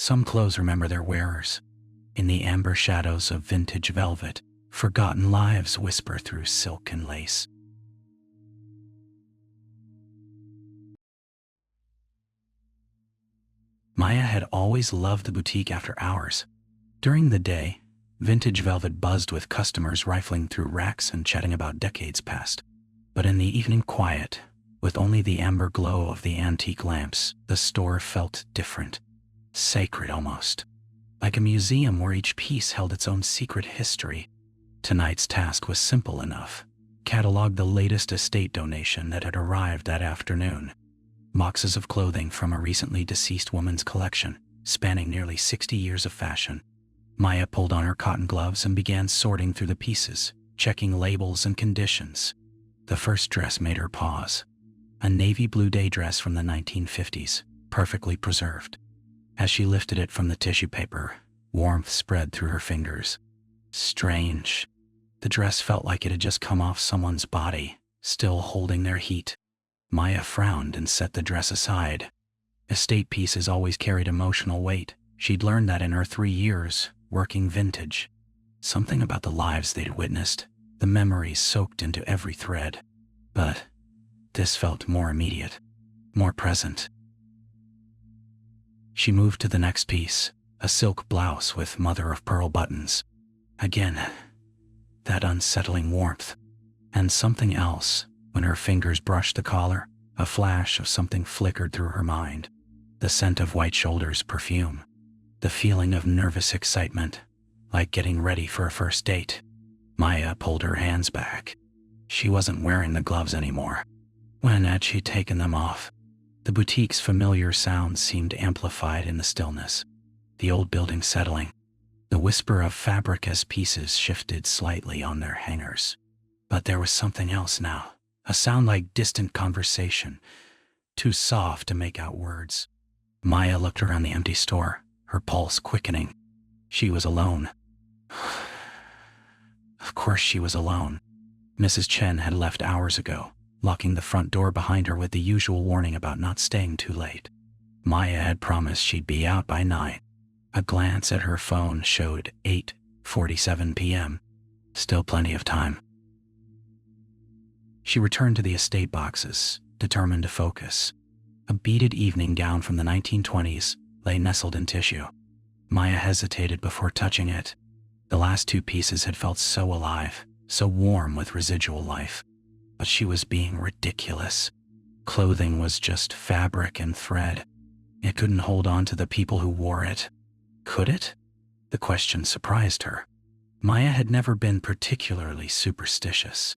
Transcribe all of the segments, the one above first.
Some clothes remember their wearers. In the amber shadows of vintage velvet, forgotten lives whisper through silk and lace. Maya had always loved the boutique after hours. During the day, vintage velvet buzzed with customers rifling through racks and chatting about decades past. But in the evening quiet, with only the amber glow of the antique lamps, the store felt different. Sacred almost. Like a museum where each piece held its own secret history. Tonight's task was simple enough. Catalog the latest estate donation that had arrived that afternoon. Boxes of clothing from a recently deceased woman's collection, spanning nearly 60 years of fashion. Maya pulled on her cotton gloves and began sorting through the pieces, checking labels and conditions. The first dress made her pause. A navy blue day dress from the 1950s, perfectly preserved. As she lifted it from the tissue paper, warmth spread through her fingers. Strange. The dress felt like it had just come off someone's body, still holding their heat. Maya frowned and set the dress aside. Estate pieces always carried emotional weight. She'd learned that in her 3 years, working vintage. Something about the lives they'd witnessed, the memories soaked into every thread. But this felt more immediate, more present. She moved to the next piece, a silk blouse with mother-of-pearl buttons. Again, that unsettling warmth. And something else, when her fingers brushed the collar, a flash of something flickered through her mind. The scent of White Shoulder's perfume. The feeling of nervous excitement, like getting ready for a first date. Maya pulled her hands back. She wasn't wearing the gloves anymore. When had she taken them off? The boutique's familiar sounds seemed amplified in the stillness. The old building settling. The whisper of fabric as pieces shifted slightly on their hangers. But there was something else now. A sound like distant conversation, too soft to make out words. Maya looked around the empty store, her pulse quickening. She was alone. Of course she was alone. Mrs. Chen had left hours ago, locking the front door behind her with the usual warning about not staying too late. Maya had promised she'd be out by 9. A glance at her phone showed 8:47 p.m. Still plenty of time. She returned to the estate boxes, determined to focus. A beaded evening gown from the 1920s lay nestled in tissue. Maya hesitated before touching it. The last 2 pieces had felt so alive, so warm with residual life. But she was being ridiculous. Clothing was just fabric and thread. It couldn't hold on to the people who wore it. Could it? The question surprised her. Maya had never been particularly superstitious.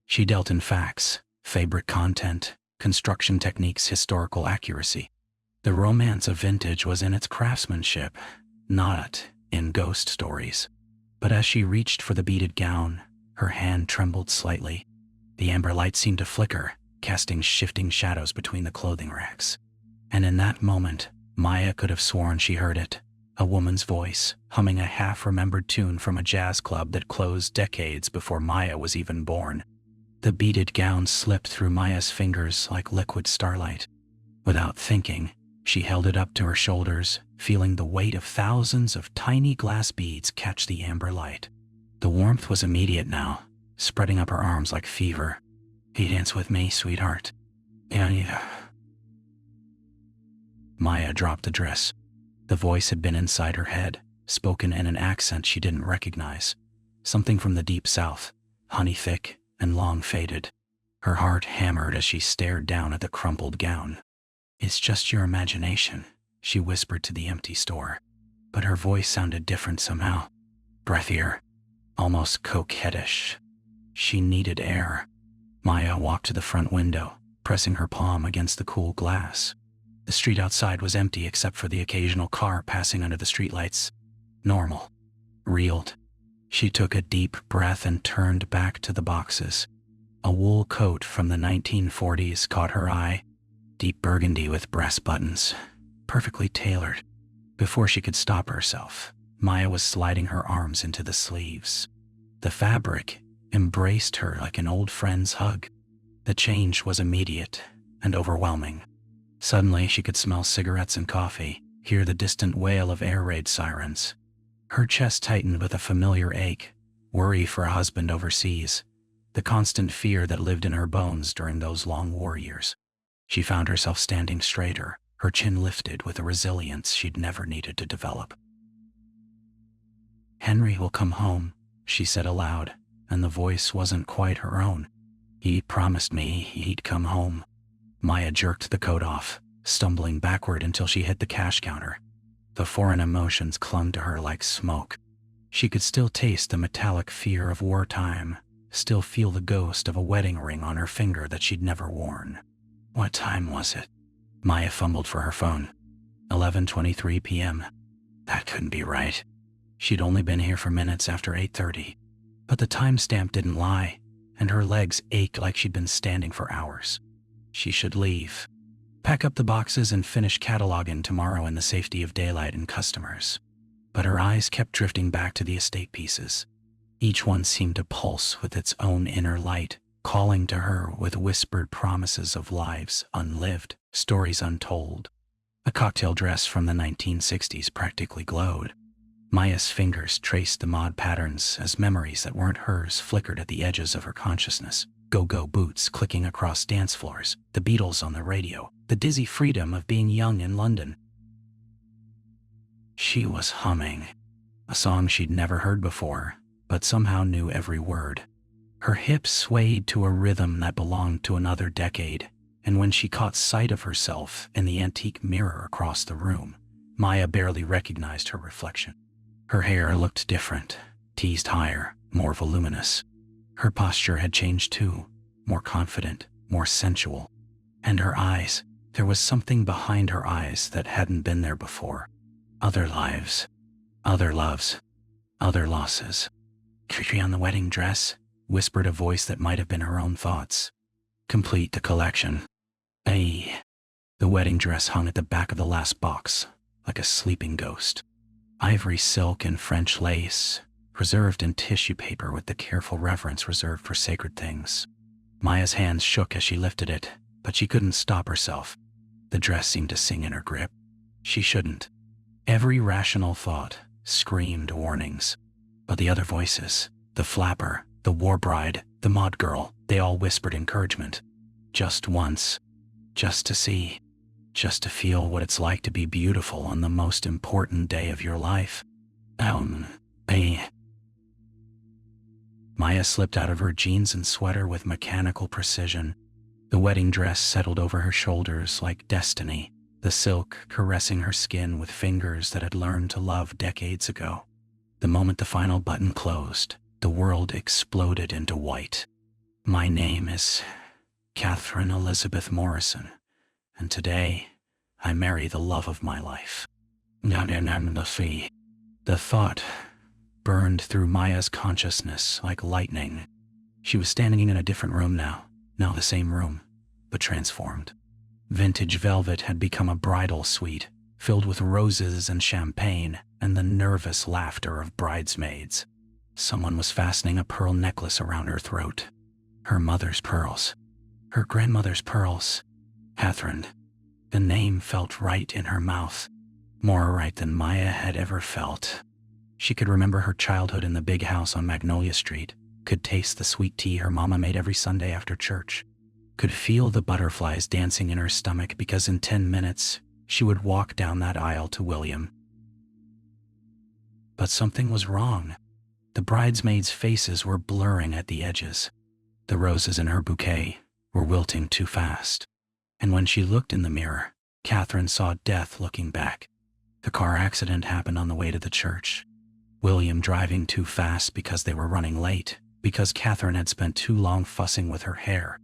She dealt in facts, fabric content, construction techniques, historical accuracy. The romance of vintage was in its craftsmanship, not in ghost stories. But as she reached for the beaded gown, her hand trembled slightly. The amber light seemed to flicker, casting shifting shadows between the clothing racks. And in that moment, Maya could have sworn she heard it. A woman's voice, humming a half-remembered tune from a jazz club that closed decades before Maya was even born. The beaded gown slipped through Maya's fingers like liquid starlight. Without thinking, she held it up to her shoulders, feeling the weight of thousands of tiny glass beads catch the amber light. The warmth was immediate now, spreading up her arms like fever. "You dance with me, sweetheart." Yeah. Maya dropped the dress. The voice had been inside her head, spoken in an accent she didn't recognize. Something from the deep south, honey-thick and long-faded. Her heart hammered as she stared down at the crumpled gown. "It's just your imagination," she whispered to the empty store. But her voice sounded different somehow. Breathier, almost coquettish. She needed air. Maya walked to the front window, pressing her palm against the cool glass. The street outside was empty except for the occasional car passing under the streetlights. Normal. Reeled. She took a deep breath and turned back to the boxes. A wool coat from the 1940s caught her eye. Deep burgundy with brass buttons. Perfectly tailored. Before she could stop herself, Maya was sliding her arms into the sleeves. The fabric embraced her like an old friend's hug. The change was immediate and overwhelming. Suddenly, she could smell cigarettes and coffee, hear the distant wail of air raid sirens. Her chest tightened with a familiar ache, worry for a husband overseas, the constant fear that lived in her bones during those long war years. She found herself standing straighter, her chin lifted with a resilience she'd never needed to develop. "Henry will come home," she said aloud, and the voice wasn't quite her own. "He promised me he'd come home." Maya jerked the coat off, stumbling backward until she hit the cash counter. The foreign emotions clung to her like smoke. She could still taste the metallic fear of wartime, still feel the ghost of a wedding ring on her finger that she'd never worn. What time was it? Maya fumbled for her phone. 11:23 p.m. That couldn't be right. She'd only been here for minutes after 8:30. But the timestamp didn't lie, and her legs ached like she'd been standing for hours. She should leave. Pack up the boxes and finish cataloging tomorrow in the safety of daylight and customers. But her eyes kept drifting back to the estate pieces. Each one seemed to pulse with its own inner light, calling to her with whispered promises of lives unlived, stories untold. A cocktail dress from the 1960s practically glowed. Maya's fingers traced the mod patterns as memories that weren't hers flickered at the edges of her consciousness. Go-go boots clicking across dance floors, the Beatles on the radio, the dizzy freedom of being young in London. She was humming, a song she'd never heard before, but somehow knew every word. Her hips swayed to a rhythm that belonged to another decade, and when she caught sight of herself in the antique mirror across the room, Maya barely recognized her reflection. Her hair looked different, teased higher, more voluminous. Her posture had changed too, more confident, more sensual. And her eyes, there was something behind her eyes that hadn't been there before. Other lives, other loves, other losses. "Creepy on the wedding dress," whispered a voice that might have been her own thoughts. "Complete the collection." Ay. The wedding dress hung at the back of the last box, like a sleeping ghost. Ivory silk and French lace, preserved in tissue paper with the careful reverence reserved for sacred things. Maya's hands shook as she lifted it, but she couldn't stop herself. The dress seemed to sing in her grip. She shouldn't. Every rational thought screamed warnings. But the other voices, the flapper, the war bride, the mod girl, they all whispered encouragement. Just once. Just to see. Just to feel what it's like to be beautiful on the most important day of your life. Maya slipped out of her jeans and sweater with mechanical precision. The wedding dress settled over her shoulders like destiny, the silk caressing her skin with fingers that had learned to love decades ago. The moment the final button closed, the world exploded into white. "My name is Catherine Elizabeth Morrison, and today I marry the love of my life." The thought burned through Maya's consciousness like lightning. She was standing in a different room now the same room, but transformed. Vintage velvet had become a bridal suite, filled with roses and champagne and the nervous laughter of bridesmaids. Someone was fastening a pearl necklace around her throat. Her mother's pearls. Her grandmother's pearls. Catherine. The name felt right in her mouth, more right than Maya had ever felt. She could remember her childhood in the big house on Magnolia Street, could taste the sweet tea her mama made every Sunday after church, could feel the butterflies dancing in her stomach because in 10 minutes she would walk down that aisle to William. But something was wrong. The bridesmaids' faces were blurring at the edges. The roses in her bouquet were wilting too fast. And when she looked in the mirror, Catherine saw death looking back. The car accident happened on the way to the church. William driving too fast because they were running late, because Catherine had spent too long fussing with her hair.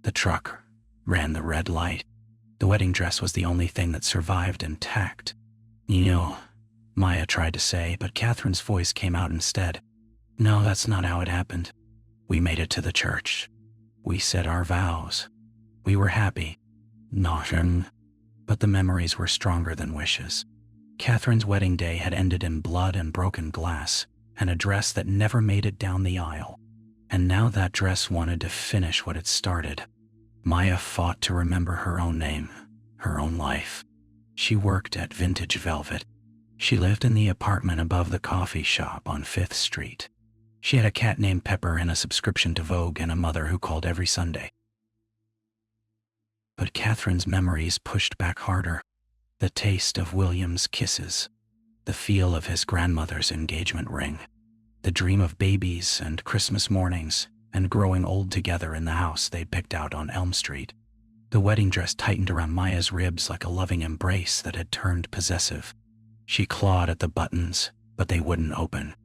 The truck ran the red light. The wedding dress was the only thing that survived intact. Maya tried to say, but Catherine's voice came out instead. "No, that's not how it happened. We made it to the church. We said our vows. We were happy. But the memories were stronger than wishes. Catherine's wedding day had ended in blood and broken glass, and a dress that never made it down the aisle. And now that dress wanted to finish what it started. Maya fought to remember her own name, her own life. She worked at Vintage Velvet. She lived in the apartment above the coffee shop on 5th Street. She had a cat named Pepper and a subscription to Vogue and a mother who called every Sunday. But Catherine's memories pushed back harder. The taste of William's kisses, the feel of his grandmother's engagement ring, the dream of babies and Christmas mornings and growing old together in the house they'd picked out on Elm Street. The wedding dress tightened around Maya's ribs like a loving embrace that had turned possessive. She clawed at the buttons, but they wouldn't open.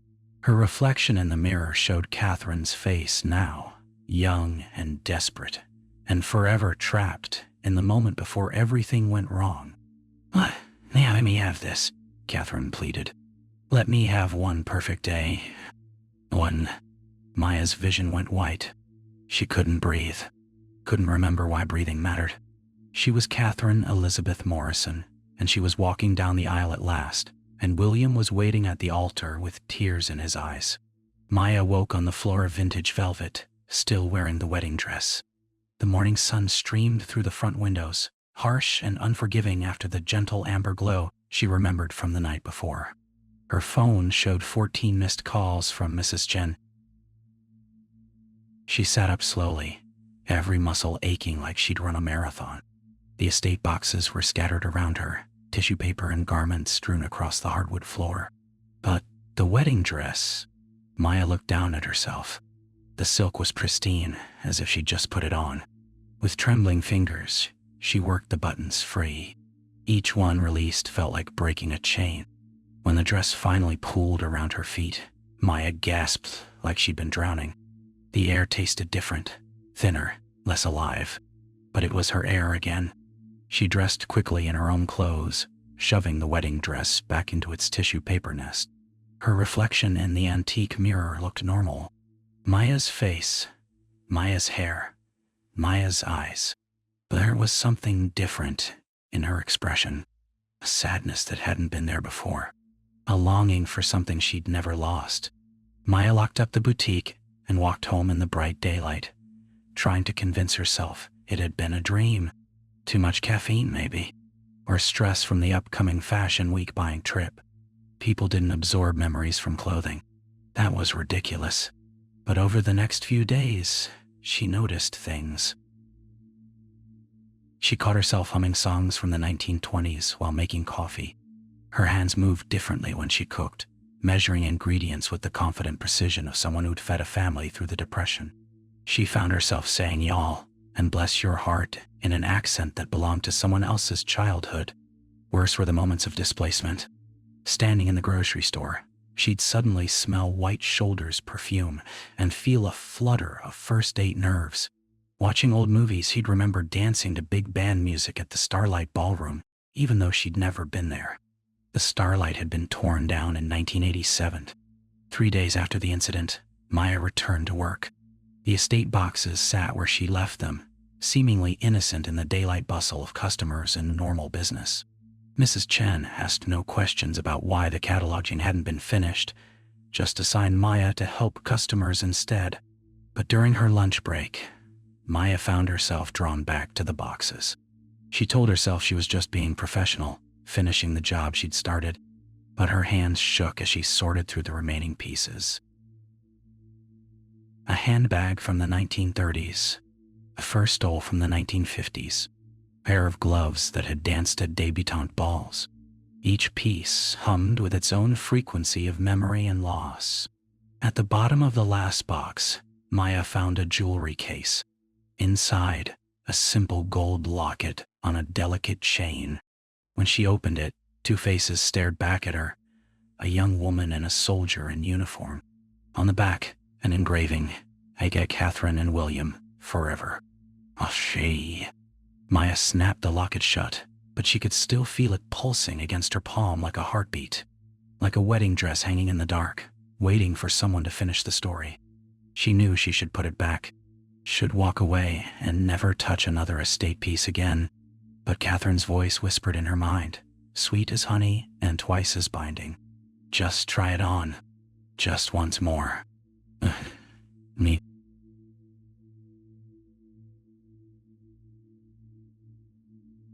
Her reflection in the mirror showed Catherine's face now, young and desperate, and forever trapped in the moment before everything went wrong. "What? Yeah, let me have this," Catherine pleaded. "Let me have one perfect day." One. Maya's vision went white. She couldn't breathe. Couldn't remember why breathing mattered. She was Catherine Elizabeth Morrison, and she was walking down the aisle at last, and William was waiting at the altar with tears in his eyes. Maya woke on the floor of Vintage Velvet, still wearing the wedding dress. The morning sun streamed through the front windows, harsh and unforgiving after the gentle amber glow she remembered from the night before. Her phone showed 14 missed calls from Mrs. Chen. She sat up slowly, every muscle aching like she'd run a marathon. The estate boxes were scattered around her, tissue paper and garments strewn across the hardwood floor. But the wedding dress... Maya looked down at herself. The silk was pristine, as if she'd just put it on. With trembling fingers, she worked the buttons free. Each one released felt like breaking a chain. When the dress finally pulled around her feet, Maya gasped like she'd been drowning. The air tasted different, thinner, less alive. But it was her air again. She dressed quickly in her own clothes, shoving the wedding dress back into its tissue paper nest. Her reflection in the antique mirror looked normal. Maya's face, Maya's hair, Maya's eyes. But there was something different in her expression, a sadness that hadn't been there before, a longing for something she'd never lost. Maya locked up the boutique and walked home in the bright daylight, trying to convince herself it had been a dream. Too much caffeine, maybe, or stress from the upcoming Fashion Week buying trip. People didn't absorb memories from clothing. That was ridiculous. But over the next few days, she noticed things. She caught herself humming songs from the 1920s while making coffee. Her hands moved differently when she cooked, measuring ingredients with the confident precision of someone who'd fed a family through the Depression. She found herself saying "y'all" and "bless your heart" in an accent that belonged to someone else's childhood. Worse were the moments of displacement. Standing in the grocery store, she'd suddenly smell White Shoulder's perfume and feel a flutter of first-date nerves. Watching old movies, he'd remember dancing to big band music at the Starlight Ballroom, even though she'd never been there. The Starlight had been torn down in 1987. 3 days after the incident, Maya returned to work. The estate boxes sat where she left them, seemingly innocent in the daylight bustle of customers and normal business. Mrs. Chen asked no questions about why the cataloging hadn't been finished, just assigned Maya to help customers instead. But during her lunch break, Maya found herself drawn back to the boxes. She told herself she was just being professional, finishing the job she'd started, but her hands shook as she sorted through the remaining pieces. A handbag from the 1930s, a fur stole from the 1950s, a pair of gloves that had danced at debutante balls. Each piece hummed with its own frequency of memory and loss. At the bottom of the last box, Maya found a jewelry case. Inside, a simple gold locket on a delicate chain. When she opened it, two faces stared back at her, a young woman and a soldier in uniform. On the back, an engraving, "I get Catherine and William, forever." Oh, she. Maya snapped the locket shut, but she could still feel it pulsing against her palm like a heartbeat, like a wedding dress hanging in the dark, waiting for someone to finish the story. She knew she should put it back, should walk away and never touch another estate piece again. But Catherine's voice whispered in her mind, sweet as honey and twice as binding. Just try it on. Just once more. Me.